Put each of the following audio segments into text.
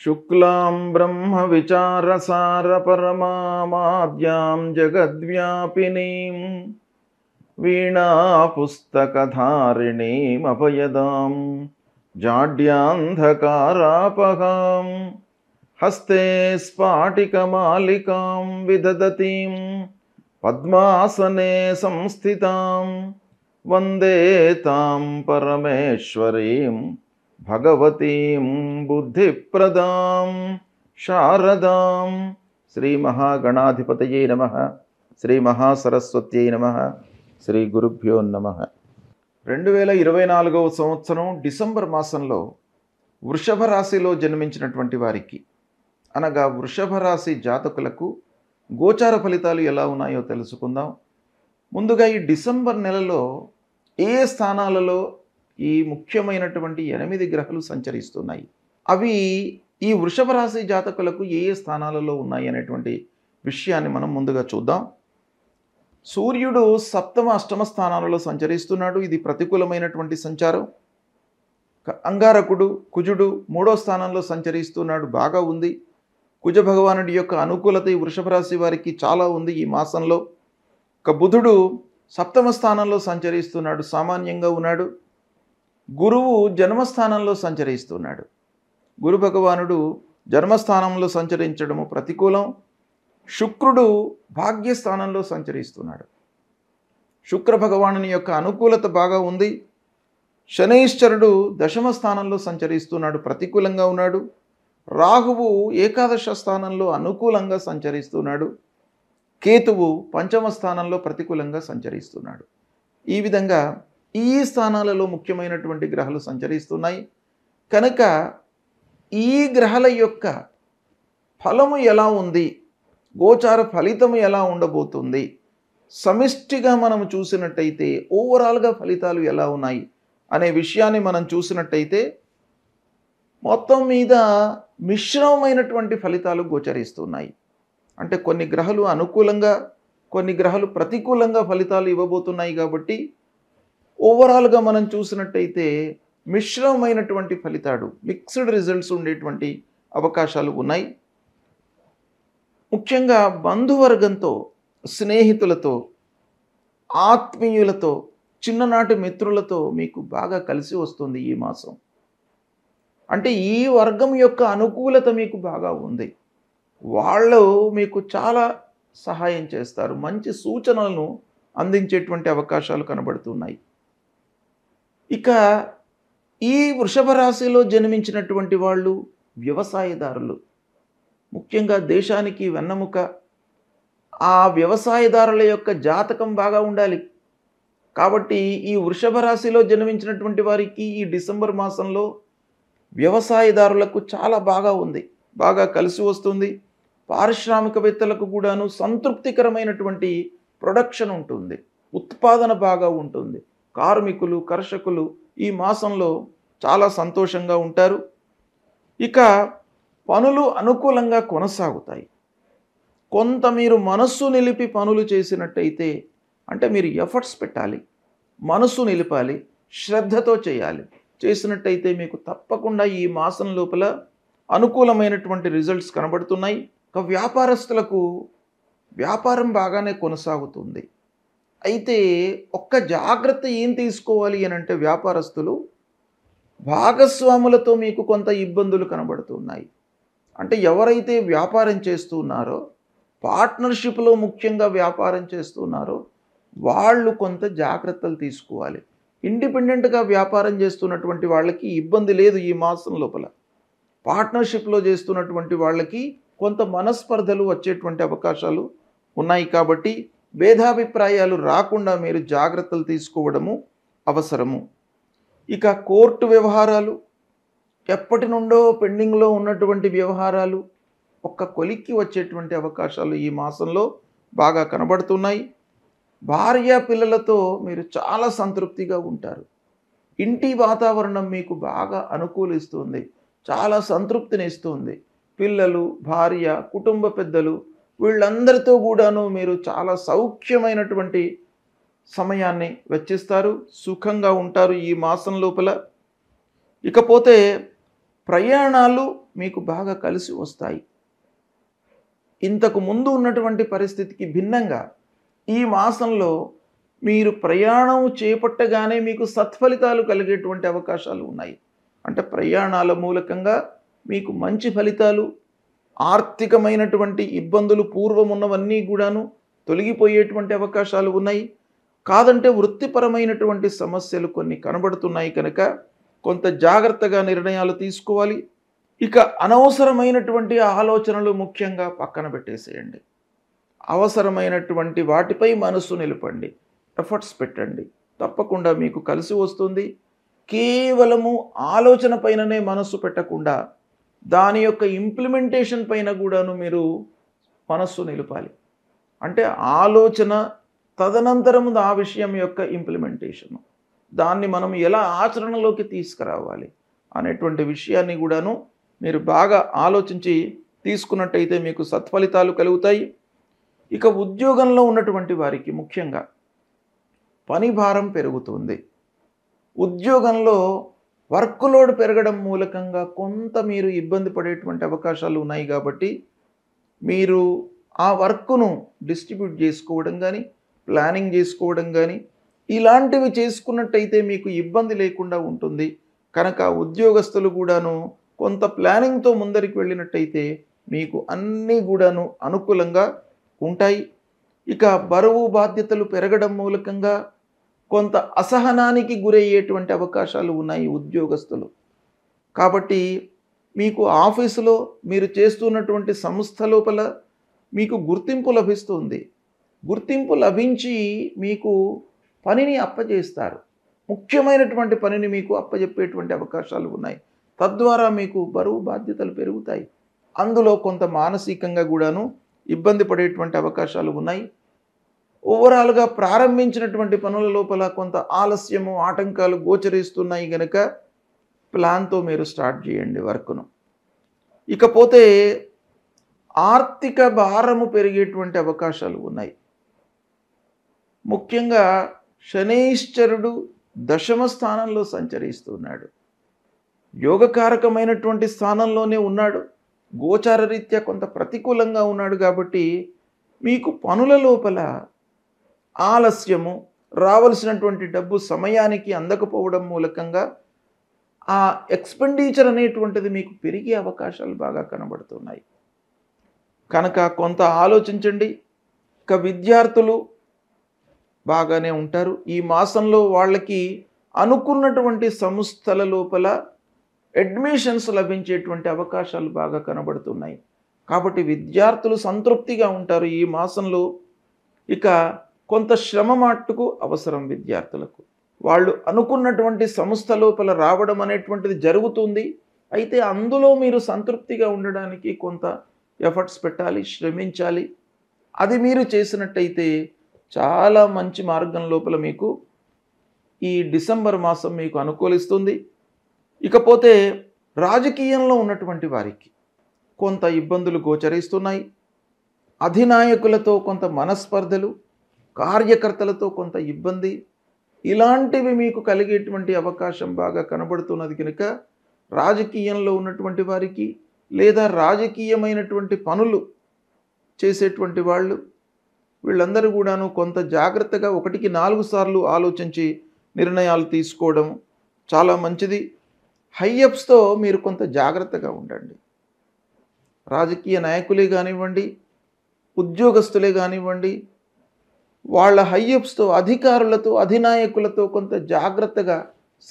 శుక్లాం బ్రహ్మ విచారసార పరమాద్యాం జగద్వ్యాపినీం వీణా పుస్తకధారిణీం అపయదాం జాడ్యాంధకారాపహాం హస్తే స్ఫాటికమాలికాం విదదతీం పద్మాసనే సంస్థితాం వందే తాం పరమేశ్వరీం భగవతీం బుద్ధిప్రదాం శారదాం. శ్రీ మహాగణాధిపతయే నమః. శ్రీ మహాసరస్వత్యై నమః. శ్రీ గురుభ్యో నమః. 2024 సంవత్సరం డిసెంబర్ మాసంలో వృషభ రాశిలో జన్మించినటువంటి వారికి అనగా వృషభ రాశి జాతకులకు గోచార ఫలితాలు ఎలా ఉన్నాయో తెలుసుకుందాం. ముందుగా ఈ డిసెంబర్ నెలలో ఏ స్థానాలలో ఈ ముఖ్యమైనటువంటి 8 గ్రహాలు సంచరిస్తున్నాయి, అవి ఈ వృషభ రాశి జాతకులకు ఏ ఏ స్థానాలలో ఉన్నాయి అనేటువంటి విషయాన్ని మనం ముందుగా చూద్దాం. సూర్యుడు సప్తమ అష్టమ స్థానాలలో సంచరిస్తున్నాడు. ఇది ప్రతికూలమైనటువంటి సంచారం. అంగారకుడు కుజుడు 3వ స్థానంలో సంచరిస్తున్నాడు, బాగా ఉంది. కుజ భగవానుడి యొక్క అనుకూలత ఈ వృషభ రాశి వారికి చాలా ఉంది ఈ మాసంలో. బుధుడు సప్తమ స్థానంలో సంచరిస్తున్నాడు, సామాన్యంగా ఉన్నాడు. గురువు జన్మస్థానంలో సంచరిస్తున్నాడు. గురు భగవానుడు జన్మస్థానంలో సంచరించడము ప్రతికూలం. శుక్రుడు భాగ్యస్థానంలో సంచరిస్తున్నాడు. శుక్ర భగవానుని యొక్క అనుకూలత బాగా ఉంది. శనైశ్చరుడు దశమ స్థానంలో సంచరిస్తున్నాడు, ప్రతికూలంగా ఉన్నాడు. రాహువు ఏకాదశ స్థానంలో అనుకూలంగా సంచరిస్తున్నాడు. కేతువు పంచమ స్థానంలో ప్రతికూలంగా సంచరిస్తున్నాడు. ఈ విధంగా ఈ స్థానాలలో ముఖ్యమైనటువంటి గ్రహాలు సంచరిస్తున్నాయి కనుక ఈ గ్రహాల యొక్క ఫలము ఎలా ఉంది, గోచార ఫలితము ఎలా ఉండబోతుంది, సమిష్టిగా మనం చూసినట్టయితే ఓవరాల్గా ఫలితాలు ఎలా ఉన్నాయి అనే విషయాన్ని మనం చూసినట్టయితే మొత్తం మీద మిశ్రమమైనటువంటి ఫలితాలు గోచరిస్తున్నాయి. అంటే కొన్ని గ్రహాలు అనుకూలంగా, కొన్ని గ్రహాలు ప్రతికూలంగా ఫలితాలు ఇవ్వబోతున్నాయి. కాబట్టి ఓవరాల్గా మనం చూసినట్టయితే మిశ్రమమైనటువంటి ఫలితాలు, మిక్స్డ్ రిజల్ట్స్ ఉండేటువంటి అవకాశాలు ఉన్నాయి. ముఖ్యంగా బంధువర్గంతో, స్నేహితులతో, ఆత్మీయులతో, చిన్ననాటి మిత్రులతో మీకు బాగా కలిసి వస్తుంది ఈ మాసం. అంటే ఈ వర్గం యొక్క అనుకూలత మీకు బాగా ఉంది. వాళ్ళు మీకు చాలా సహాయం చేస్తారు, మంచి సూచనలను అందించేటువంటి అవకాశాలు కనబడుతున్నాయి. ఇక ఈ వృషభ రాశిలో జన్మించినటువంటి వాళ్ళు వ్యవసాయదారులు, ముఖ్యంగా దేశానికి వెన్నెముక. ఆ వ్యవసాయదారుల యొక్క జాతకం బాగా ఉండాలి. కాబట్టి ఈ వృషభ రాశిలో జన్మించినటువంటి వారికి ఈ డిసెంబర్ మాసంలో వ్యవసాయదారులకు చాలా బాగా ఉంది, బాగా కలిసి వస్తుంది. పారిశ్రామికవేత్తలకు కూడాను సంతృప్తికరమైనటువంటి ప్రొడక్షన్ ఉంటుంది, ఉత్పాదన బాగా ఉంటుంది. కార్మికులు, కర్షకులు ఈ మాసంలో చాలా సంతోషంగా ఉంటారు. ఇక పనులు అనుకూలంగా కొనసాగుతాయి. కొంత మీరు మనస్సు నిలిపి పనులు చేసినట్టయితే, అంటే మీరు ఎఫర్ట్స్ పెట్టాలి, మనస్సు నిలిపాలి, శ్రద్ధతో చేయాలి. చేసినట్టయితే మీకు తప్పకుండా ఈ మాసం లోపల అనుకూలమైనటువంటి రిజల్ట్స్ కనబడుతున్నాయి. వ్యాపారస్తులకు వ్యాపారం బాగానే కొనసాగుతుంది. అయితే ఒక్క జాగ్రత్త ఏం తీసుకోవాలి అని అంటే, వ్యాపారస్తులు భాగస్వాములతో మీకు కొంత ఇబ్బందులు కనబడుతున్నాయి. అంటే ఎవరైతే వ్యాపారం చేస్తున్నారో, పార్ట్నర్షిప్లో ముఖ్యంగా వ్యాపారం చేస్తున్నారో వాళ్ళు కొంత జాగ్రత్తలు తీసుకోవాలి. ఇండిపెండెంట్గా వ్యాపారం చేస్తున్నటువంటి వాళ్ళకి ఇబ్బంది లేదు ఈ మాసం లోపల. పార్ట్నర్షిప్లో చేస్తున్నటువంటి వాళ్ళకి కొంత మనస్పర్ధలు వచ్చేటువంటి అవకాశాలు ఉన్నాయి. కాబట్టి భేదాభిప్రాయాలు రాకుండా మీరు జాగ్రత్తలు తీసుకోవడము అవసరము. ఇక కోర్టు వ్యవహారాలు, ఎప్పటి నుండో పెండింగ్లో ఉన్నటువంటి వ్యవహారాలు ఒక్క కొలిక్కి వచ్చేటువంటి అవకాశాలు ఈ మాసంలో బాగా కనబడుతున్నాయి. భార్య పిల్లలతో మీరు చాలా సంతృప్తిగా ఉంటారు. ఇంటి వాతావరణం మీకు బాగా అనుకూలిస్తుంది, చాలా సంతృప్తిని ఇస్తుంది. పిల్లలు, భార్య, కుటుంబ పెద్దలు వీళ్ళందరితో కూడాను మీరు చాలా సౌఖ్యమైనటువంటి సమయాన్ని వెచ్చిస్తారు, సుఖంగా ఉంటారు ఈ మాసం లోపల. ఇకపోతే ప్రయాణాలు మీకు బాగా కలిసి వస్తాయి. ఇంతకు ముందు ఉన్నటువంటి పరిస్థితికి భిన్నంగా ఈ మాసంలో మీరు ప్రయాణం చేపట్టగానే మీకు సత్ఫలితాలు కలిగేటువంటి అవకాశాలు ఉన్నాయి. అంటే ప్రయాణాల మూలకంగా మీకు మంచి ఫలితాలు, ఆర్థికమైనటువంటి ఇబ్బందులు పూర్వం ఉన్నవన్నీ కూడాను తొలగిపోయేటువంటి అవకాశాలు ఉన్నాయి. కాదంటే వృత్తిపరమైనటువంటి సమస్యలు కొన్ని కనబడుతున్నాయి కనుక కొంత జాగ్రత్తగా నిర్ణయాలు తీసుకోవాలి. ఇక అనవసరమైనటువంటి ఆలోచనలు ముఖ్యంగా పక్కన పెట్టేసేయండి. అవసరమైనటువంటి వాటిపై మనసు నిలపండి, ఎఫర్ట్స్ పెట్టండి. తప్పకుండా మీకు కలిసి వస్తుంది. కేవలము ఆలోచన పైననే మనస్సు పెట్టకుండా దాని యొక్క ఇంప్లిమెంటేషన్ పైన కూడాను మీరు మనస్సు నిలపాలి. అంటే ఆలోచన తదనంతరం ఆ విషయం యొక్క ఇంప్లిమెంటేషను, దాన్ని మనం ఎలా ఆచరణలోకి తీసుకురావాలి అనేటువంటి విషయాన్ని కూడాను మీరు బాగా ఆలోచించి తీసుకున్నట్టయితే మీకు సత్ఫలితాలు కలుగుతాయి. ఇక ఉద్యోగంలో ఉన్నటువంటి వారికి ముఖ్యంగా పని భారం పెరుగుతుంది. ఉద్యోగంలో వర్క్ లోడ్ పెరగడం మూలకంగా కొంత మీరు ఇబ్బంది పడేటువంటి అవకాశాలు ఉన్నాయి. కాబట్టి మీరు ఆ వర్క్ను డిస్ట్రిబ్యూట్ చేసుకోవడం కానీ, ప్లానింగ్ చేసుకోవడం కానీ ఇలాంటివి చేసుకున్నట్టయితే మీకు ఇబ్బంది లేకుండా ఉంటుంది. కనుక ఉద్యోగస్తులు కూడాను కొంత ప్లానింగ్తో ముందరికి వెళ్ళినట్టయితే మీకు అన్నీ కూడాను అనుకూలంగా ఉంటాయి. ఇక బరువు బాధ్యతలు పెరగడం మూలకంగా కొంత అసహనానికి గురయ్యేటువంటి అవకాశాలు ఉన్నాయి ఉద్యోగస్తులు. కాబట్టి మీకు ఆఫీసులో మీరు చేస్తున్నటువంటి సంస్థ లోపల మీకు గుర్తింపు లభిస్తుంది. గుర్తింపు లభించి మీకు పనిని అప్పజేస్తారు. ముఖ్యమైనటువంటి పనిని మీకు అప్పజెప్పేటువంటి అవకాశాలు ఉన్నాయి. తద్వారా మీకు బరువు బాధ్యతలు పెరుగుతాయి. అందులో కొంత మానసికంగా కూడాను ఇబ్బంది పడేటువంటి అవకాశాలు ఉన్నాయి. ఓవరాల్గా ప్రారంభించినటువంటి పనుల లోపల కొంత ఆలస్యము, ఆటంకాలు గోచరిస్తున్నాయి కనుక ప్లాన్తో మీరు స్టార్ట్ చేయండి వర్క్ను. ఇకపోతే ఆర్థిక భారము పెరిగేటువంటి అవకాశాలు ఉన్నాయి. ముఖ్యంగా శనైశ్చరుడు దశమ స్థానంలో సంచరిస్తున్నాడు. యోగకారకమైనటువంటి స్థానంలోనే ఉన్నాడు. గోచార రీత్యా కొంత ప్రతికూలంగా ఉన్నాడు. కాబట్టి మీకు పనుల లోపల ఆలస్యము, రావలసినటువంటి డబ్బు సమయానికి అందకపోవడం మూలకంగా ఆ ఎక్స్పెండిచర్ అనేటువంటిది మీకు పెరిగే అవకాశాలు బాగా కనబడుతున్నాయి. కనుక కొంత ఆలోచించండి. ఇక విద్యార్థులు బాగానే ఉంటారు. ఈ మాసంలో వాళ్ళకి అనుకున్నటువంటి సంస్థల లోపల అడ్మిషన్స్ లభించేటువంటి అవకాశాలు బాగా కనబడుతున్నాయి. కాబట్టి విద్యార్థులు సంతృప్తిగా ఉంటారు ఈ మాసంలో. ఇక కొంత శ్రమ మట్టుకు అవసరం విద్యార్థులకు. వాళ్ళు అనుకున్నటువంటి సంస్థ లోపల రావడం అనేటువంటిది జరుగుతుంది. అయితే అందులో మీరు సంతృప్తిగా ఉండడానికి కొంత ఎఫర్ట్స్ పెట్టాలి, శ్రమించాలి. అది మీరు చేసినట్టయితే చాలా మంచి మార్గం లోపల మీకు ఈ డిసెంబర్ మాసం మీకు అనుకూలిస్తుంది. ఇకపోతే రాజకీయంలో ఉన్నటువంటి వారికి కొంత ఇబ్బందులు గోచరిస్తున్నాయి. అధినాయకులతో కొంత మనస్పర్ధలు, కార్యకర్తలతో కొంత ఇబ్బంది, ఇలాంటివి మీకు కలిగేటువంటి అవకాశం బాగా కనబడుతున్నది. కనుక రాజకీయంలో ఉన్నటువంటి వారికి లేదా రాజకీయమైనటువంటి పనులు చేసేటువంటి వాళ్ళు వీళ్ళందరూ కూడాను కొంత జాగ్రత్తగా 1కి 4 సార్లు ఆలోచించి నిర్ణయాలు తీసుకోవడం చాలా మంచిది. హైయప్స్తో మీరు కొంత జాగ్రత్తగా ఉండండి. రాజకీయ నాయకులే కానివ్వండి, ఉద్యోగస్తులే కానివ్వండి, వాళ్ళ హైయప్స్తో, అధికారులతో, అధినాయకులతో కొంత జాగ్రత్తగా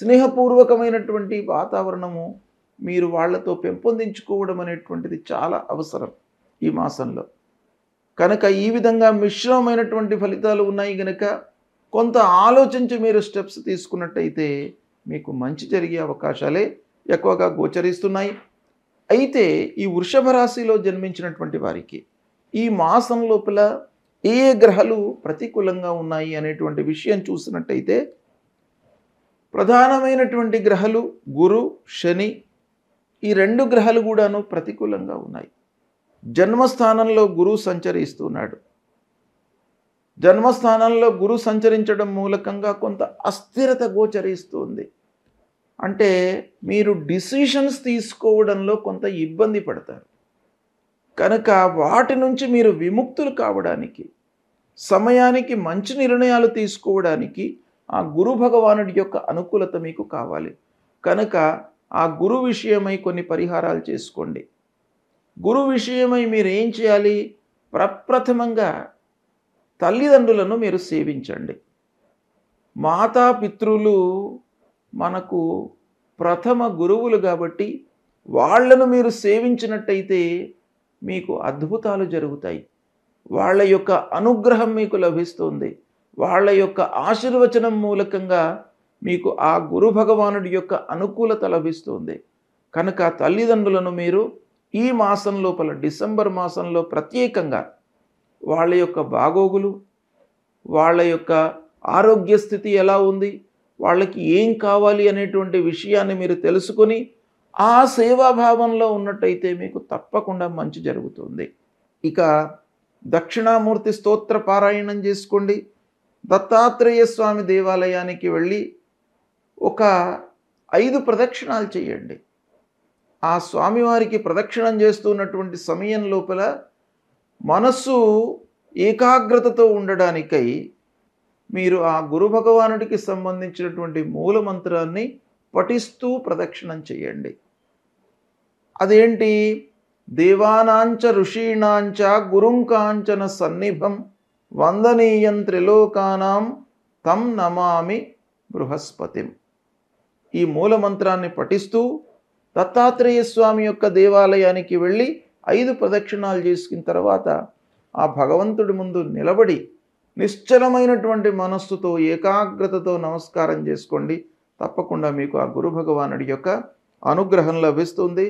స్నేహపూర్వకమైనటువంటి వాతావరణము మీరు వాళ్ళతో పెంపొందించుకోవడం అనేటువంటిది చాలా అవసరం ఈ మాసంలో. కనుక ఈ విధంగా మిశ్రమమైనటువంటి ఫలితాలు ఉన్నాయి కనుక కొంత ఆలోచించి మీరు స్టెప్స్ తీసుకున్నట్టయితే మీకు మంచి జరిగే అవకాశాలే ఎక్కువగా గోచరిస్తున్నాయి. అయితే ఈ వృషభ రాశిలో జన్మించినటువంటి వారికి ఈ మాసం లోపల ఏ గ్రహాలు ప్రతికూలంగా ఉన్నాయి అనేటువంటి విషయం చూసినట్టయితే ప్రధానమైనటువంటి గ్రహాలు గురు, శని, ఈ 2 గ్రహాలు కూడాను ప్రతికూలంగా ఉన్నాయి. జన్మస్థానంలో గురువు సంచరిస్తున్నాడు. జన్మస్థానంలో గురు సంచరించడం మూలకంగా కొంత అస్థిరత గోచరిస్తుంది. అంటే మీరు డిసిషన్స్ తీసుకోవడంలో కొంత ఇబ్బంది పడతారు. కనుక వాటి నుంచి మీరు విముక్తులు కావడానికి, సమయానికి మంచి నిర్ణయాలు తీసుకోవడానికి ఆ గురు భగవానుడి యొక్క అనుకూలత మీకు కావాలి. కనుక ఆ గురు విషయమై కొన్ని పరిహారాలు చేసుకోండి. గురు విషయమై మీరు ఏం చేయాలి? ప్రప్రథమంగా తల్లిదండ్రులను మీరు సేవించండి. మాతాపితృలు మనకు ప్రథమ గురువులు కాబట్టి వాళ్ళను మీరు సేవించినట్టయితే మీకు అద్భుతాలు జరుగుతాయి. వాళ్ళ యొక్క అనుగ్రహం మీకు లభిస్తుంది. వాళ్ళ యొక్క ఆశీర్వచనం మూలకంగా మీకు ఆ గురు భగవానుడి యొక్క అనుకూలత లభిస్తుంది. కనుక తల్లిదండ్రులను మీరు ఈ మాసం లోపల, డిసెంబర్ మాసంలో ప్రత్యేకంగా వాళ్ళ యొక్క బాగోగులు, వాళ్ళ యొక్క ఆరోగ్య స్థితి ఎలా ఉంది, వాళ్ళకి ఏం కావాలి అనేటువంటి విషయాన్ని మీరు తెలుసుకొని ఆ సేవాభావంలో ఉన్నట్టయితే మీకు తప్పకుండా మంచి జరుగుతుంది. ఇక దక్షిణామూర్తి స్తోత్ర పారాయణం చేసుకోండి. దత్తాత్రేయ స్వామి దేవాలయానికి వెళ్ళి ఒక 5 ప్రదక్షిణాలు చేయండి. ఆ స్వామివారికి ప్రదక్షిణం చేస్తున్నటువంటి సమయం లోపల మనస్సు ఏకాగ్రతతో ఉండడానికై మీరు ఆ గురు భగవానుడికి సంబంధించినటువంటి మూలమంత్రాన్ని పఠిస్తూ ప్రదక్షిణం చేయండి. అదేంటి? దేవానాంచ ఋషీణాంచ గురుంకాంచన సన్నిభం వందనీయం త్రిలోకానాం తం నమామి బృహస్పతిం. ఈ మూలమంత్రాన్ని పఠిస్తూ దత్తాత్రేయ స్వామి యొక్క దేవాలయానికి వెళ్ళి 5 ప్రదక్షిణాలు చేసుకున్న తర్వాత ఆ భగవంతుడి ముందు నిలబడి నిశ్చలమైనటువంటి మనస్సుతో ఏకాగ్రతతో నమస్కారం చేసుకోండి. తప్పకుండా మీకు ఆ గురు భగవానుడి యొక్క అనుగ్రహం లభిస్తుంది.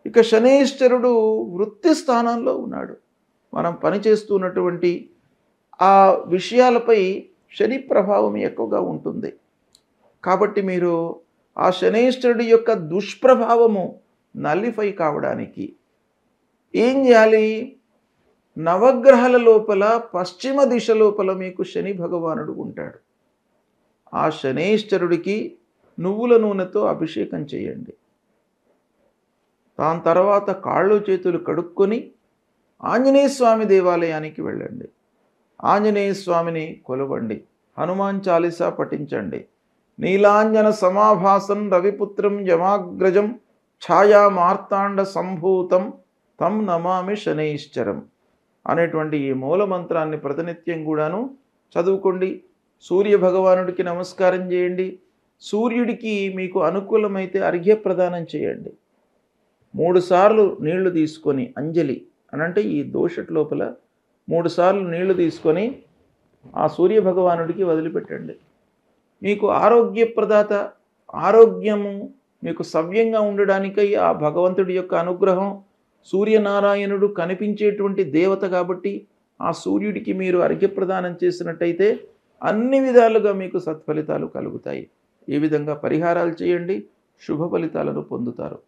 ఇక శనైశ్చరుడు వృత్తి స్థానంలో ఉన్నాడు. మనం పనిచేస్తున్నటువంటి ఆ విషయాలపై శని ప్రభావం ఎక్కువగా ఉంటుంది. కాబట్టి మీరు ఆ శనైశ్చరుడి యొక్క దుష్ప్రభావము నల్లిఫై కావడానికి ఏం చేయాలి? నవగ్రహాల లోపల పశ్చిమ దిశ లోపల మీకు శని భగవానుడు ఉంటాడు. ఆ శనైశ్చరుడికి నువ్వుల నూనెతో అభిషేకం చేయండి. దాని తర్వాత కాళ్ళు చేతులు కడుక్కొని ఆంజనేయ స్వామి దేవాలయానికి వెళ్ళండి. ఆంజనేయ స్వామిని కొలవండి. హనుమాన్ చాలీసా పఠించండి. నీలాంజన సమాభాసం రవిపుత్రం యమాగ్రజం ఛాయా మార్తాండ సంభూతం తం నమామి శనైశ్చరం అనేటువంటి ఈ మూలమంత్రాన్ని ప్రతినిత్యం కూడాను చదువుకోండి. సూర్య భగవానుడికి నమస్కారం చేయండి. సూర్యుడికి మీకు అనుకూలమైతే అర్ఘ్య ప్రదానం చేయండి. 3 సార్లు నీళ్లు తీసుకొని అంజలి అనంటే ఈ దోషట్ లోపల 3 సార్లు నీళ్లు తీసుకొని ఆ సూర్య భగవానుడికి వదిలిపెట్టండి. మీకు ఆరోగ్యప్రదాత, ఆరోగ్యము మీకు సవ్యంగా ఉండడానికై ఆ భగవంతుడి యొక్క అనుగ్రహం, సూర్యనారాయణుడు కనిపించేటువంటి దేవత కాబట్టి ఆ సూర్యుడికి మీరు అర్ఘ్యప్రదానం చేసినట్టయితే అన్ని విధాలుగా మీకు సత్ఫలితాలు కలుగుతాయి. ఈ విధంగా పరిహారాలు చేయండి, శుభ ఫలితాలను పొందుతారు.